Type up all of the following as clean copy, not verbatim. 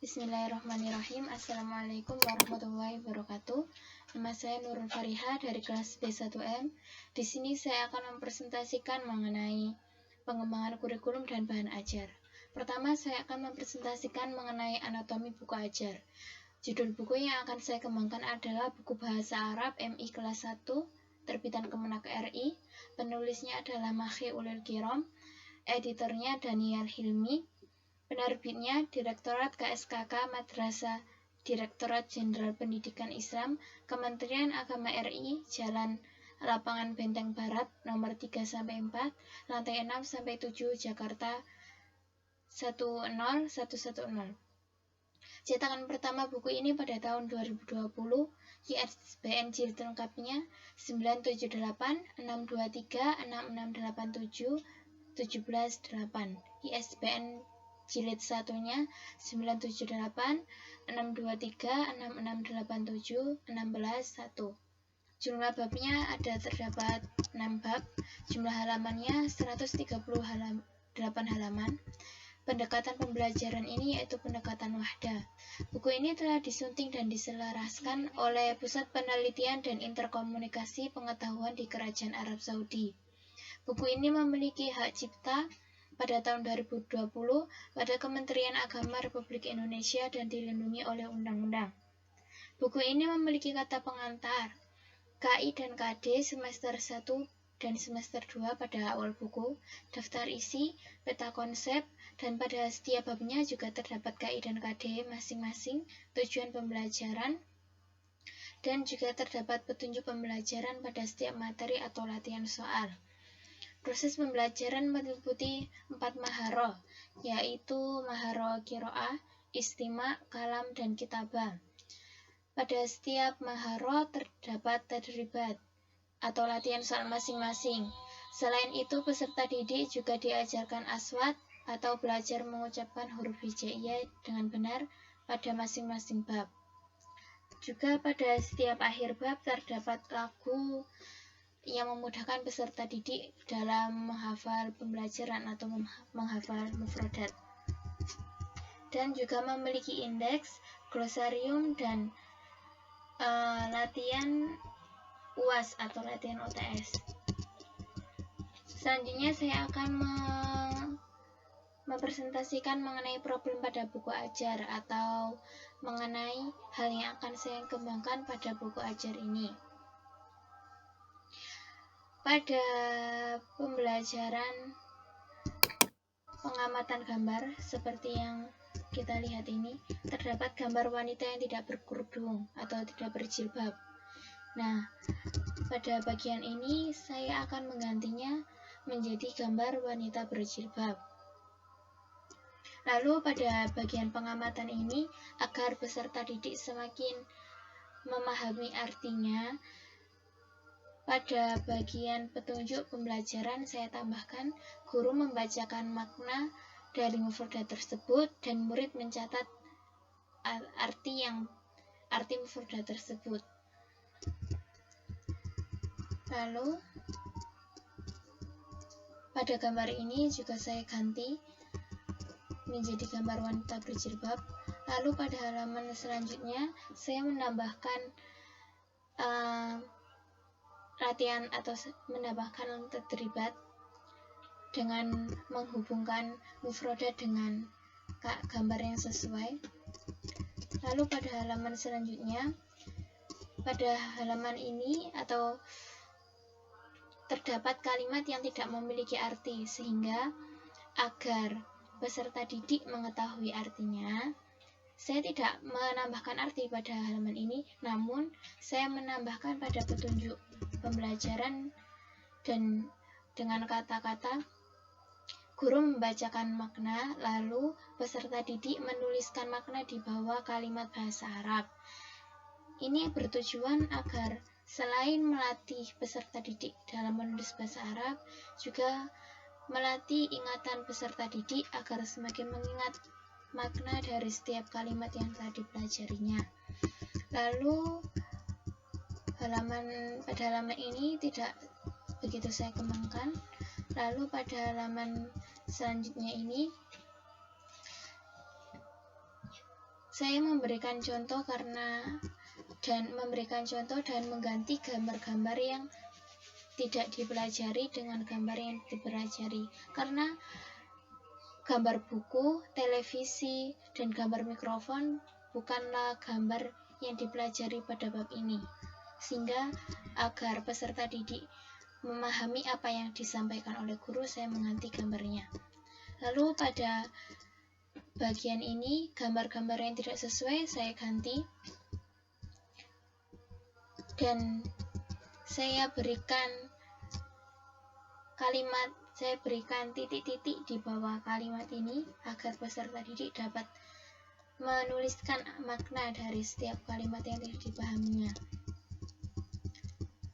Bismillahirrahmanirrahim. Assalamualaikum warahmatullahi wabarakatuh. Nama saya Nurul Fariha dari kelas B1M. Di sini saya akan mempresentasikan mengenai pengembangan kurikulum dan bahan ajar. Pertama, saya akan mempresentasikan mengenai anatomi buku ajar. Judul buku yang akan saya kembangkan adalah buku Bahasa Arab MI kelas 1, terbitan Kemenak RI. Penulisnya adalah Makhi Ulil Kiram, editornya Daniel Hilmi. Penerbitnya Direktorat KSKK Madrasah Direktorat Jenderal Pendidikan Islam, Kementerian Agama RI, Jalan Lapangan Benteng Barat, nomor 3-4, lantai 6-7, Jakarta 10110. Cetakan pertama buku ini pada tahun 2020, ISBN jilid lengkapnya 978 623 6687 178. ISBN jilid satunya 978 623 6687 161. Jumlah babnya terdapat 6 bab, jumlah halamannya 138 halaman. Pendekatan pembelajaran ini yaitu pendekatan wahda. Buku ini telah disunting dan diselaraskan oleh Pusat Penelitian dan Interkomunikasi Pengetahuan di Kerajaan Arab Saudi. Buku ini memiliki hak cipta pada tahun 2020 pada Kementerian Agama Republik Indonesia dan dilindungi oleh undang-undang. Buku ini memiliki kata pengantar, KI dan KD semester 1 dan semester 2 pada awal buku, daftar isi, peta konsep, dan pada setiap babnya juga terdapat KI dan KD masing-masing, tujuan pembelajaran, dan juga terdapat petunjuk pembelajaran pada setiap materi atau latihan soal. Proses pembelajaran meliputi 4 maharo, yaitu maharo qiraah, istima', kalam, dan kitabah. Pada setiap maharo terdapat tadribat atau latihan soal masing-masing. Selain itu, peserta didik juga diajarkan aswat atau belajar mengucapkan huruf hijaiyah dengan benar pada masing-masing bab. Juga pada setiap akhir bab terdapat lagu yang memudahkan peserta didik dalam menghafal pembelajaran atau menghafal mufradat. Dan juga memiliki indeks, glosarium, dan latihan UAS atau latihan UTS. Selanjutnya saya akan mempresentasikan mengenai problem pada buku ajar atau mengenai hal yang akan saya kembangkan pada buku ajar ini. Pada pembelajaran pengamatan gambar seperti yang kita lihat ini, terdapat gambar wanita yang tidak berkerudung atau tidak berjilbab. Nah, pada bagian ini saya akan menggantinya menjadi gambar wanita berjilbab. Lalu pada bagian pengamatan ini, agar peserta didik semakin memahami artinya, pada bagian petunjuk pembelajaran saya tambahkan guru membacakan makna dari mufradat tersebut dan murid mencatat arti mufradat tersebut. Lalu pada gambar ini juga saya ganti menjadi gambar wanita berjilbab. Lalu pada halaman selanjutnya saya menambahkan latihan atau menambahkan tadribat dengan menghubungkan mufradat dengan gambar yang sesuai. Lalu pada halaman selanjutnya, pada halaman ini atau terdapat kalimat yang tidak memiliki arti, sehingga agar peserta didik mengetahui artinya, saya tidak menambahkan arti pada halaman ini, namun saya menambahkan pada petunjuk pembelajaran dan dengan kata-kata guru membacakan makna, lalu peserta didik menuliskan makna di bawah kalimat bahasa Arab. Ini bertujuan agar selain melatih peserta didik dalam menulis bahasa Arab, juga melatih ingatan peserta didik agar semakin mengingat makna dari setiap kalimat yang telah dipelajarinya. Lalu pada halaman ini tidak begitu saya kembangkan. Lalu pada halaman selanjutnya ini Saya memberikan contoh dan mengganti gambar-gambar yang tidak dipelajari dengan gambar yang dipelajari, karena gambar buku, televisi, dan gambar mikrofon bukanlah gambar yang dipelajari pada bab ini, sehingga agar peserta didik memahami apa yang disampaikan oleh guru, saya mengganti gambarnya. Lalu pada bagian ini, gambar-gambar yang tidak sesuai saya ganti, dan saya berikan titik-titik di bawah kalimat ini agar peserta didik dapat menuliskan makna dari setiap kalimat yang tidak dipahaminya.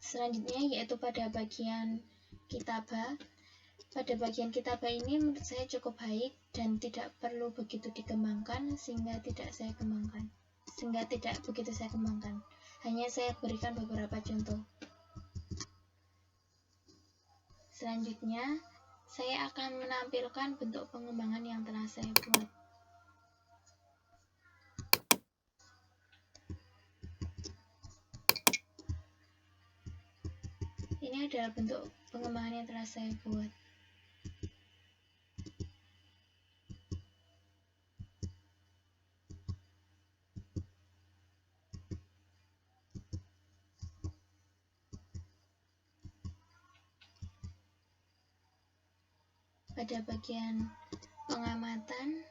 Selanjutnya yaitu pada bagian kitabah. Pada bagian kitabah ini menurut saya cukup baik dan tidak perlu begitu dikembangkan, sehingga tidak begitu saya kembangkan. Hanya saya berikan beberapa contoh. Selanjutnya, saya akan menampilkan bentuk pengembangan yang telah saya buat. Ini adalah bentuk pengembangan yang telah saya buat. Pada bagian pengamatan,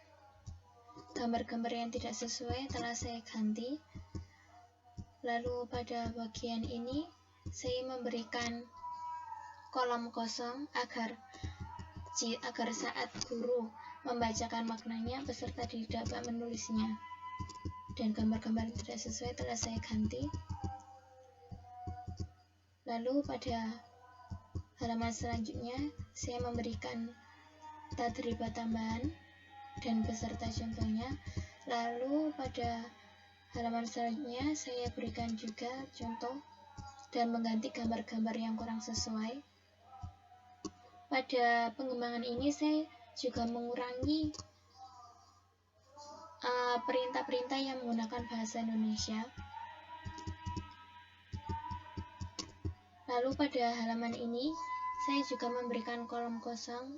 gambar-gambar yang tidak sesuai telah saya ganti. Lalu pada bagian ini, saya memberikan kolom kosong agar saat guru membacakan maknanya, peserta tidak dapat menulisnya. Dan gambar-gambar yang tidak sesuai telah saya ganti. Lalu pada halaman selanjutnya, saya memberikan tadribat tambahan dan beserta contohnya. Lalu pada halaman selanjutnya, saya berikan juga contoh dan mengganti gambar-gambar yang kurang sesuai. Pada pengembangan ini, saya juga mengurangi perintah-perintah yang menggunakan bahasa Indonesia. Lalu pada halaman ini, saya juga memberikan kolom kosong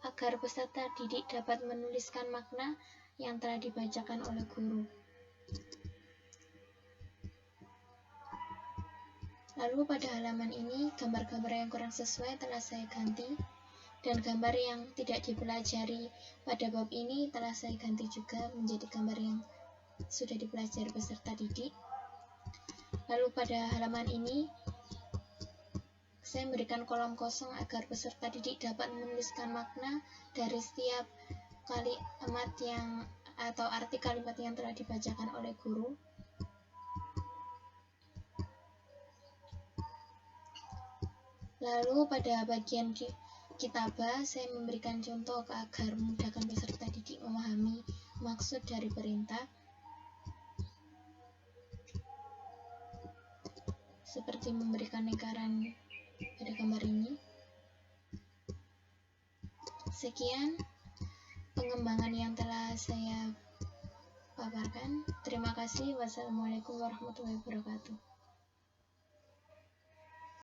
agar peserta didik dapat menuliskan makna yang telah dibacakan oleh guru. Lalu pada halaman ini, gambar-gambar yang kurang sesuai telah saya ganti, dan gambar yang tidak dipelajari pada bab ini telah saya ganti juga menjadi gambar yang sudah dipelajari peserta didik. Lalu pada halaman ini, saya memberikan kolom kosong agar peserta didik dapat menuliskan makna dari setiap kalimat atau arti kalimat yang telah dibacakan oleh guru. Lalu pada bagian kitabah, saya memberikan contoh agar memudahkan peserta didik memahami maksud dari perintah. Seperti memberikan lingkaran pada gambar ini. Sekian pengembangan yang telah saya paparkan. Terima kasih. Wassalamualaikum warahmatullahi wabarakatuh.